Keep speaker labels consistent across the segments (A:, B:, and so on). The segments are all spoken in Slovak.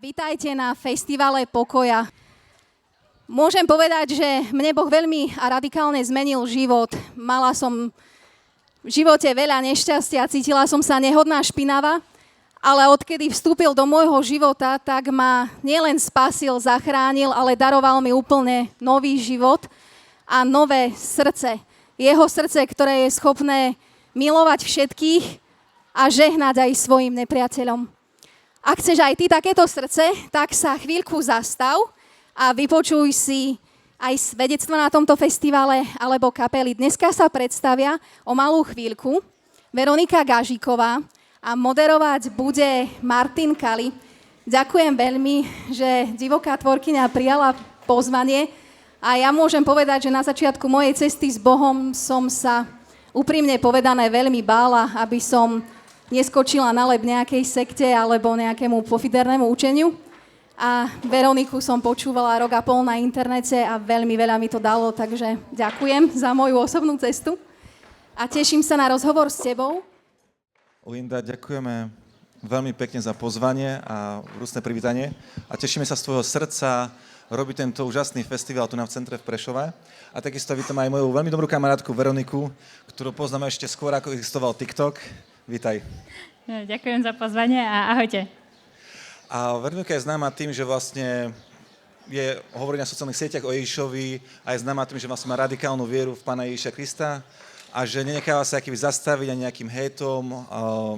A: Vítajte na festivale pokoja. Môžem povedať, že mne Boh veľmi a radikálne zmenil život. Mala som v živote veľa nešťastia, cítila som sa nehodná, špinavá, ale odkedy vstúpil do môjho života, tak ma nielen spasil, zachránil, ale daroval mi úplne nový život a nové srdce. Jeho srdce, ktoré je schopné milovať všetkých a žehnať aj svojim nepriateľom. Ak chceš aj ty takéto srdce, tak sa chvíľku zastav a vypočuj si aj svedectvo na tomto festivale alebo kapely. Dneska sa predstavia o malú chvíľku Veronika Gažíková a moderovať bude Martin Kali. Ďakujem veľmi, že divoká tvorkyňa prijala pozvanie a ja môžem povedať, že na začiatku mojej cesty s Bohom som sa úprimne povedané veľmi bála, aby som neskočila na lep nejakej sekte alebo nejakému pofidernému učeniu. A Veroniku som počúvala rok a pol na internete a veľmi veľa mi to dalo, takže ďakujem za moju osobnú cestu a teším sa na rozhovor s tebou.
B: Linda, ďakujeme veľmi pekne za pozvanie a vrúcne privítanie a tešíme sa z tvojho srdca robiť tento úžasný festival tu na v centre v Prešove. A takisto vítam aj moju veľmi dobrú kamarátku Veroniku, ktorú poznáme ešte skôr, ako existoval TikTok. Vítaj.
C: Ďakujem za pozvanie a ahojte.
B: A Veronika je známa tým, že vlastne hovorí na sociálnych sieťach o Ježišovi a je známa tým, že vlastne má radikálnu vieru v Pána Ježiša Krista a že nenecháva sa akýby zastaviť ani nejakým hejtom,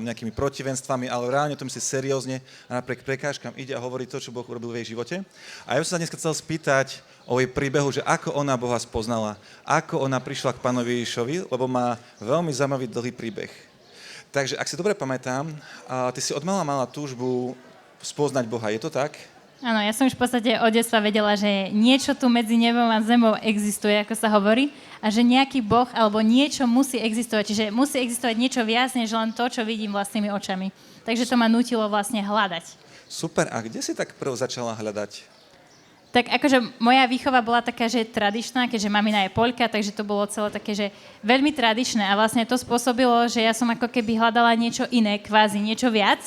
B: nejakými protivenstvami, ale reálne to myslí seriózne a napriek prekážkam ide a hovorí to, čo Boh urobil v jej živote. A ja som sa dneska chcel spýtať o jej príbehu, že ako ona Boha spoznala, ako ona prišla k Pánovi Ježišovi, lebo má veľmi zaujímavý dlhý príbeh. Takže, ak si dobre pamätám, ty si odmala mala túžbu spoznať Boha, je to tak?
C: Áno, ja som už v podstate od detstva vedela, že niečo tu medzi nebom a zemou existuje, ako sa hovorí, a že nejaký Boh alebo niečo musí existovať, čiže musí existovať niečo viac, než len to, čo vidím vlastnými očami. Takže to ma nútilo vlastne hľadať.
B: Super, a kde si tak prv začala hľadať?
C: Tak akože moja výchova bola taká, že tradičná, keďže mamina je Poľka, takže to bolo celé také, že veľmi tradičné a vlastne to spôsobilo, že ja som ako keby hľadala niečo iné, kvázi niečo viac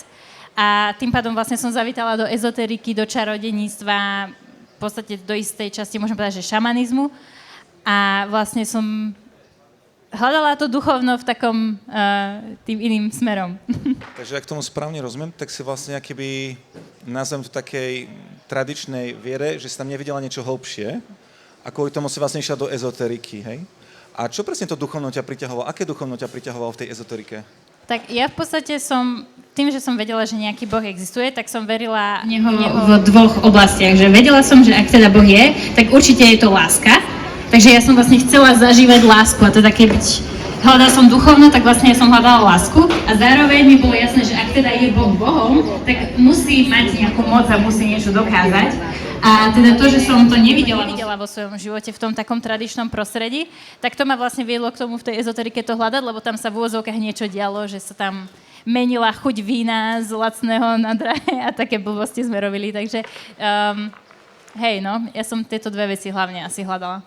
C: a tým pádom vlastne som zavítala do ezoteriky, do čarodeníctva, v podstate do istej časti môžem povedať, že šamanizmu a vlastne som hľadala to duchovno v takom tým iným smerom.
B: Takže ak tomu správne rozumiem, tak si vlastne akýby, nazvem to takej tradičnej viere, že si tam nevidela niečo hlbšie a kvôli tomu si vlastne išla do ezoteriky, hej? A čo presne to duchovno ťa priťahovalo? Aké duchovno ťa priťahovalo v tej ezoterike?
C: Tak ja v podstate tým, že som vedela, že nejaký Boh existuje, tak som verila v neho v dvoch oblastiach. Že vedela som, že ak teda Boh je, tak určite je to láska. Takže ja som vlastne chcela zažívať lásku a teda keď hľadala som duchovno, tak vlastne som hľadala lásku a zároveň mi bolo jasné, že ak teda je Boh Bohom, tak musí mať nejakú moc a musí niečo dokázať. A teda to, že som to nevidela vo svojom živote v tom takom tradičnom prostredí, tak to ma vlastne viedlo k tomu v tej ezoterike to hľadať, lebo tam sa v úvodzovkách niečo dialo, že sa tam menila chuť vína z lacného na drahé a také blbosti sme robili. Takže hej, no, ja som tieto dve veci hlavne asi hľadala.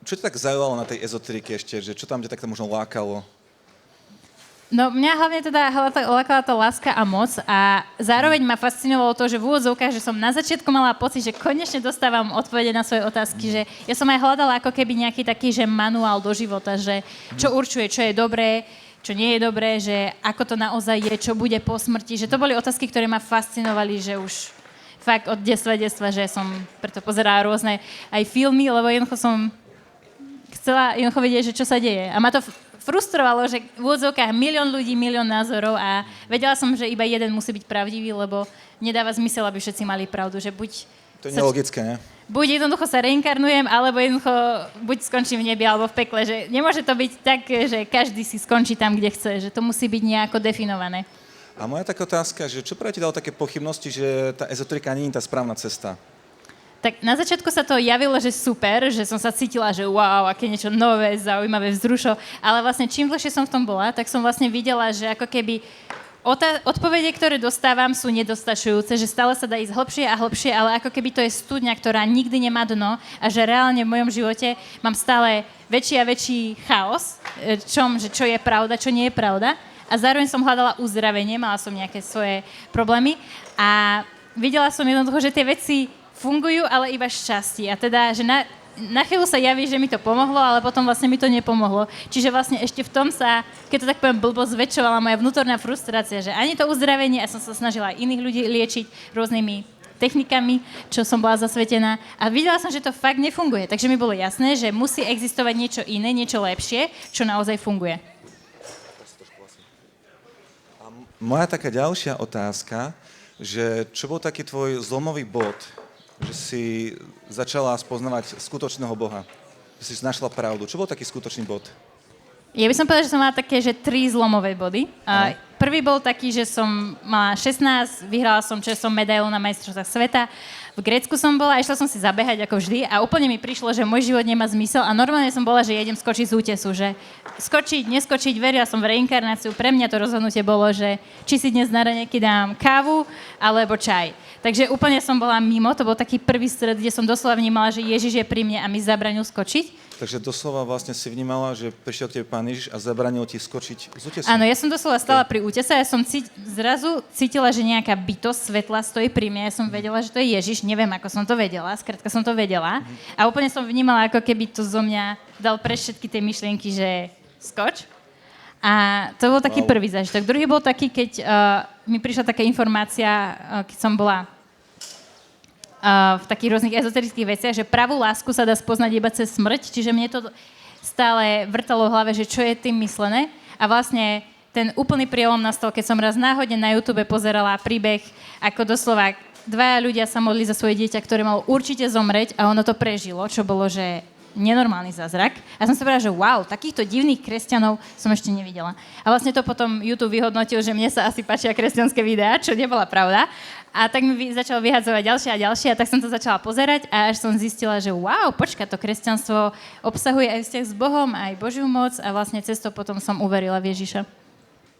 B: Čo ťa tak zaujalo na tej ezoterike ešte? Že čo tam ťa tak možno lákalo?
C: No mňa hlavne teda lákala tá láska a moc a zároveň ma fascinovalo to, že v úvodzovkách, že som na začiatku mala pocit, že konečne dostávam odpovede na svoje otázky, že ja som aj hľadala ako keby nejaký taký, že manuál do života, že čo určuje, čo je dobré, čo nie je dobré, že ako to naozaj je, čo bude po smrti, že to boli otázky, ktoré ma fascinovali, že už fakt od detstva, že som preto pozerala rôzne aj filmy, lebo jednoducho som chcela vedieť, že čo sa deje. A ma to frustrovalo, že v úvodzovkách milión ľudí, milión názorov a vedela som, že iba jeden musí byť pravdivý, lebo nedáva zmysel, aby všetci mali pravdu, že buď...
B: To je nelogické, ne?
C: Buď jednoducho sa reinkarnujem, alebo jednoducho buď skončím v nebi, alebo v pekle, že nemôže to byť tak, že každý si skončí tam, kde chce, že to musí byť nejako definované.
B: A moja taká otázka, že čo práve ti dalo také pochybnosti, že tá ezoterika nie je tá správna cesta?
C: Tak na začiatku sa to javilo, že super, že som sa cítila, že wow, aké niečo nové, zaujímavé vzrušo, ale vlastne čím dlhšie som v tom bola, tak som vlastne videla, že ako keby odpovede, ktoré dostávam, sú nedostačujúce, že stále sa dá ísť hlbšie a hlbšie, ale ako keby to je studňa, ktorá nikdy nemá dno a že reálne v mojom živote mám stále väčší a väčší chaos, čo je pravda, čo nie je pravda. a zároveň som hľadala uzdravenie, mala som nejaké svoje problémy a videla som jednoducho, že tie veci fungujú, ale iba z časti. A teda, že na chvíľu sa javí, že mi to pomohlo, ale potom vlastne mi to nepomohlo. Čiže vlastne ešte v tom sa, keď to tak poviem blbo, zväčšovala moja vnútorná frustrácia, že ani to uzdravenie, ja som sa snažila aj iných ľudí liečiť rôznymi technikami, čo som bola zasvetená a videla som, že to fakt nefunguje. Takže mi bolo jasné, že musí existovať niečo iné, niečo lepšie, čo naozaj funguje.
B: A moja taká ďalšia otázka, že čo bol taký tvoj zlomový bod, že si začala spoznávať skutočného Boha, že si našla pravdu. Čo bol taký skutočný bod?
C: Ja by som povedala, že som mala také, že 3 zlomové body. Prvý bol taký, že som mala 16, vyhrala som čestnú medailu na majstrovstvách sveta. V Grécku som bola, išla som si zabehať ako vždy a úplne mi prišlo, že môj život nemá zmysel a normálne som bola, že idem skočiť z útesu, že skočiť, neskočiť, verila som v reinkarnáciu. Pre mňa to rozhodnutie bolo, že či si dnes na raňajky dám kávu alebo čaj. Takže úplne som bola mimo, to bol taký prvý stred, kde som doslova vnímala, že Ježiš je pri mne a mi zabranil skočiť.
B: Takže doslova vlastne si vnímala, že prišiel k tebe Pán Ježiš a zabranil ti skočiť z útesu.
C: Áno, ja som doslova stala pri útese a ja som zrazu cítila, že nejaká bytosť svetla stojí pri mne. Ja som vedela, že to je Ježiš, neviem, ako som to vedela, skrátka som to vedela. A úplne som vnímala, ako keby to zo mňa dal pre všetky tie myšlienky, že skoč. A to bol taký prvý zážitok. Druhý bol taký, keď mi prišla taká informácia, keď som bola v takých rôznych ezoterických veciach, že pravú lásku sa dá spoznať iba cez smrť, čiže mne to stále vrtalo v hlave, že čo je tým myslené. A vlastne ten úplný prielom nastal, keď som raz náhodne na YouTube pozerala príbeh, ako doslova 2 ľudia sa modli za svoje dieťa, ktoré malo určite zomrieť a ono to prežilo, čo bolo, že nenormálny zázrak. A som si povedala, že wow, takýchto divných kresťanov som ešte nevidela. A vlastne to potom YouTube vyhodnotil, že mne sa asi páčia kresťanské videá, čo nebola pravda. A tak mi začal vyhadzovať ďalšie a ďalšie a tak som to začala pozerať a až som zistila, že wow, počka, to kresťanstvo obsahuje aj vzťah s Bohom, aj Božiu moc a vlastne cez to potom som uverila v Ježiša.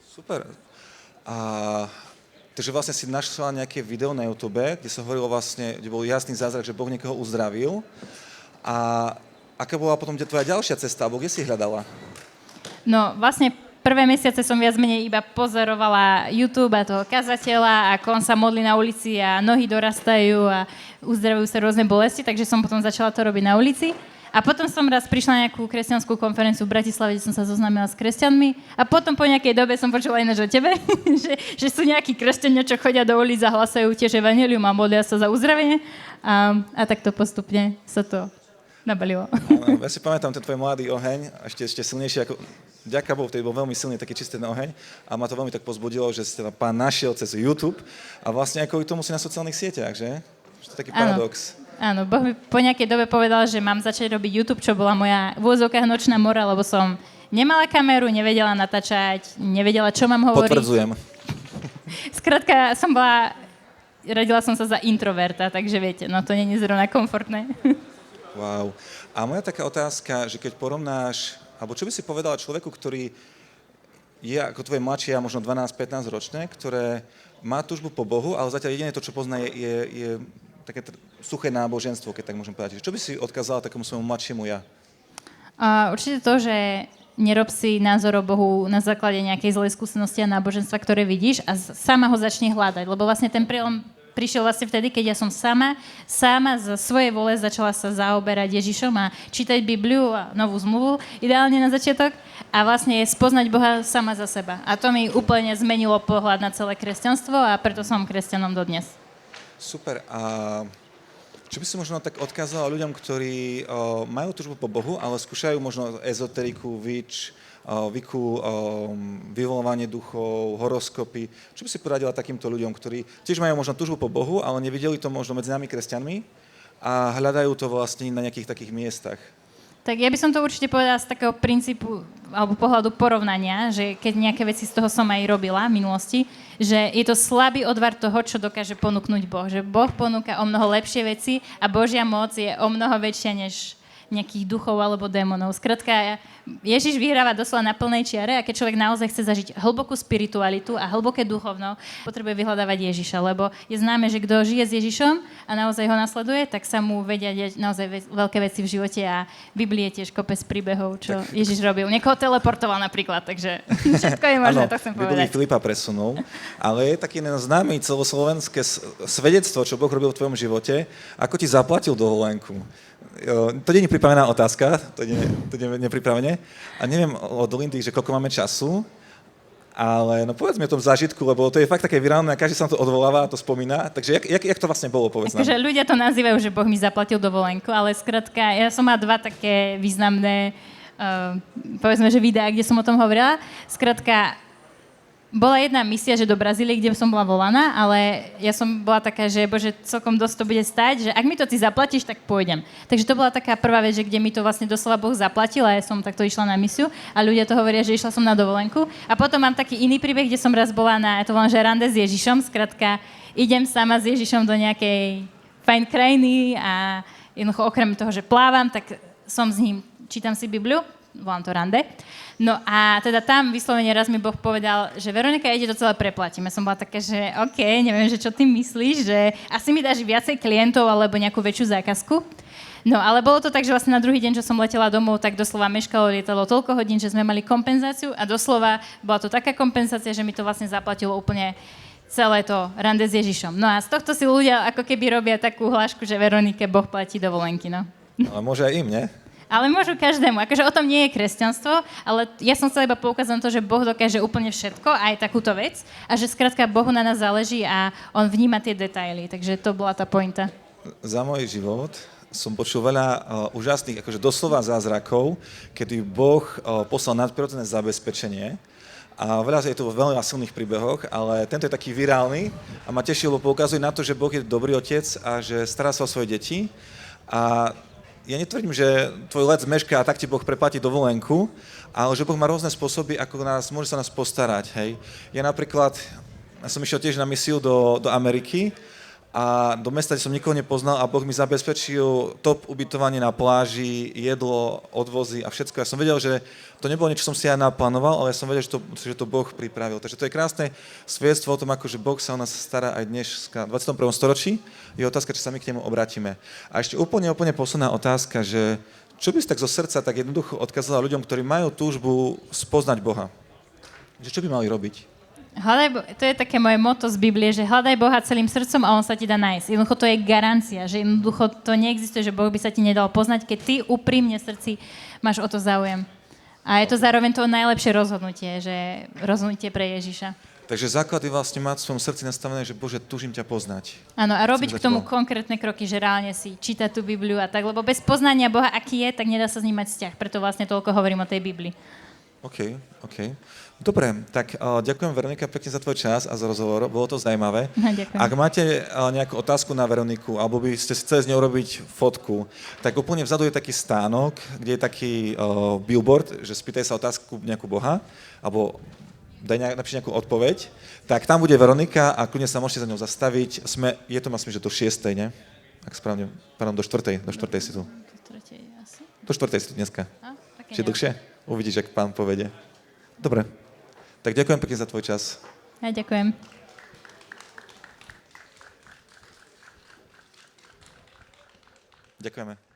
B: Super. Takže vlastne si našla nejaké video na YouTube, kde sa hovorilo vlastne, kde bol jasný zázrak, že Boh niekoho uzdravil. A aká bola potom tvoja ďalšia cesta, alebo kde si hľadala? No
C: vlastne prvé mesiace som viac menej iba pozorovala YouTube a toho kazateľa, ako on sa modlí na ulici a nohy dorastajú a uzdravujú sa rôzne bolesti, takže som potom začala to robiť na ulici. A potom som raz prišla na nejakú kresťanskú konferenciu v Bratislave, kde som sa zoznámila s kresťanmi a potom po nejakej dobe som počula ináč o tebe, že sú nejakí kresťania, čo chodia do ulic a hlasajú tiež evanjelium a modlia sa za uzdravenie a takto postupne sa to nabalilo.
B: Ja si pamätám ten tvoj mladý oheň, ešte silnejší ako... Ďaká Bohu, vtedy bol veľmi silný, taký čistý ten oheň a ma to veľmi tak pozbudilo, že si teda Pán našiel cez YouTube a vlastne aj kvôli tomu si na sociálnych sieťach, že? Že to je taký paradox.
C: Áno, Boh mi po nejakej dobe povedal, že mám začať robiť YouTube, čo bola moja v úvodzovkách nočná mora, lebo som nemala kameru, nevedela natáčať, nevedela, čo mám hovoriť.
B: Potvrdzujem.
C: Skrátka, radila som sa za introverta, takže viete, no to nie je zrovna komfortné.
B: Wow. A moja taká otázka, že keď porovnáš, alebo čo by si povedala človeku, ktorý je ako tvoje mladšie, možno 12-15 ročné, ktoré má túžbu po Bohu, ale zatiaľ jediné to, čo pozná, je také suché náboženstvo, keď tak môžem povedať. Čo by si odkázala takému svojmu mladšiemu ja?
C: Určite to, že nerob si názor o Bohu na základe nejakej zlej skúsenosti a náboženstva, ktoré vidíš a sama ho začni hľadať, lebo vlastne ten prielom prišiel vlastne vtedy, keď ja som sama za svojej vole začala sa zaoberať Ježišom a čítať Bibliu a Novú zmluvu, ideálne na začiatok, a vlastne spoznať Boha sama za seba. A to mi úplne zmenilo pohľad na celé kresťanstvo a preto som kresťanom dodnes.
B: Super. A čo by si možno tak odkázala ľuďom, ktorí majú túžbu po Bohu, ale skúšajú možno ezoteriku, Viku, vyvolovanie duchov, horoskopy. Čo by si poradila takýmto ľuďom, ktorí tiež majú možno túžbu po Bohu, ale nevideli to možno medzi nami kresťanmi a hľadajú to vlastne na nejakých takých miestach?
C: Tak ja by som to určite povedala z takého princípu alebo pohľadu porovnania, že keď nejaké veci z toho som aj robila v minulosti, že je to slabý odvar toho, čo dokáže ponúknuť Boh. Že Boh ponúka o mnoho lepšie veci a Božia moc je o mnoho väčšia, než nejakých duchov alebo démonov. Skrátka, Ježiš vyhráva doslova na plnej čiare a keď človek naozaj chce zažiť hlbokú spiritualitu a hlboké duchovno, potrebuje vyhľadávať Ježiša, lebo je známe, že kto žije s Ježišom a naozaj ho nasleduje, tak sa mu vedia diať naozaj veľké veci v živote a v Biblii je tiež kopec príbehov, čo Ježiš robil. Niekoho teleportoval napríklad, takže všetko je možné, to chcem povedať.
B: Filipa presunul, ale je taký známy celoslovenské svedectvo, čo Boh robil v tvojom živote, ako ti zaplatil dovolenku. To nie je pripravená otázka, to nie je nepripravené. A neviem od Lindy, že koľko máme času, ale no povedz mi o tom zážitku, lebo to je fakt také virálne a každý sa na to odvoláva a to spomína. Takže jak to vlastne bolo, povedz nám.
C: Takže ľudia to nazývajú, že Boh mi zaplatil dovolenku, ale skrátka, ja som mala 2 také významné, povedzme, že videá, kde som o tom hovorila. Skrátka, bola jedna misia, že do Brazílie, kde som bola volaná, ale ja som bola taká, že bože, celkom dosť to bude stať, že ak mi to ty zaplatíš, tak pôjdem. Takže to bola taká prvá vec, že kde mi to vlastne doslova Boh zaplatil a ja som takto išla na misiu a ľudia to hovoria, že išla som na dovolenku. A potom mám taký iný príbeh, kde som raz bola ja to volám, že rande s Ježišom, skrátka idem sama s Ježišom do nejakej fajn krajiny a jednoducho okrem toho, že plávam, tak som s ním, čítam si Bibliu, volám to rande. No a teda tam vyslovene raz mi Boh povedal, že Veronika, ide to celé preplatím. Ja som bola taká, že OK, neviem, že čo ty myslíš, že asi mi dáš viacej klientov alebo nejakú väčšiu zákazku. No ale bolo to tak, že vlastne na druhý deň, čo som letela domov, tak doslova meškalo lietalo toľko hodín, že sme mali kompenzáciu a doslova bola to taká kompenzácia, že mi to vlastne zaplatilo úplne celé to rande s Ježišom. No a z tohto si ľudia ako keby robia takú hlášku, že Veronike Boh platí dovolenky, no.
B: Ale môže aj im, nie?
C: Ale môžu každému. Akože o tom nie je kresťanstvo, ale ja som chcela iba poukázať na to, že Boh dokáže úplne všetko, aj takúto vec, a že skrátka Bohu na nás záleží a on vníma tie detaily. Takže to bola tá pointa.
B: Za môj život som počul veľa úžasných, akože doslova zázrakov, kedy Boh poslal nadprirodzené zabezpečenie. A veľa je tu veľmi silných príbehoch, ale tento je taký virálny a ma tešilo, poukazuje na to, že Boh je dobrý otec a že stará sa o svoje deti. A ja netvrdím, že tvoj let zmešká a tak ti Boh preplatí dovolenku, ale že Boh má rôzne spôsoby, ako môže sa nás postarať, hej. Ja som išiel tiež na misiu do Ameriky a do mesta, kde som nikoho nepoznal a Boh mi zabezpečil top ubytovanie na pláži, jedlo, odvozy a všetko. Ja som vedel, že to nebolo niečo, čo som si ja naplánoval, ale ja som vedel, že to Boh pripravil. Takže to je krásne svedectvo o tom, ako že Boh sa o nás stará aj dnes v 21. storočí. Je otázka, či sa my k nemu obrátime. A ešte úplne posledná otázka, že čo by si tak zo srdca tak jednoducho odkázala ľuďom, ktorí majú túžbu spoznať Boha? Že čo by mali robiť?
C: To je také moje motto z Biblie, že hľadaj Boha celým srdcom a on sa ti dá nájsť. Jednoducho to je garancia, že jednoducho to neexistuje, že Boh by sa ti nedal poznať, keď ty úprimne v srdci máš o to záujem. A je to zároveň to najlepšie rozhodnutie, že rozhodnutie pre Ježiša.
B: Takže základ je vlastne mať v svojom srdci nastavené, že Bože, túžim ťa poznať.
C: Áno, a robiť k tomu konkrétne kroky, že reálne si čítať tú Bibliu a tak, lebo bez poznania Boha, aký je, tak nedá sa s ním mať vzťah. Preto vlastne toľko hovorím o tej Biblii. OK.
B: Dobre, tak ďakujem Veronika pekne za tvoj čas a za rozhovor, bolo to zaujímavé.
C: Ďakujem.
B: Ak máte nejakú otázku na Veroniku, alebo by ste chceli s ňou robiť fotku, tak úplne vzadu je taký stánok, kde je taký billboard, že spýtaj sa otázku nejakú Boha, alebo napíš nejakú odpoveď, tak tam bude Veronika a kľudne sa môžete za ňou zastaviť. Je to myslím, že do 6. ne? Ak správne, pardon, do 4. si tu. Do 4. si tu dneska. Čiže dlhšie? Uvidíš, ak pán povede. Dobre. Tak ďakujem pekne za tvoj čas.
C: Ja ďakujem.
B: Ďakujeme.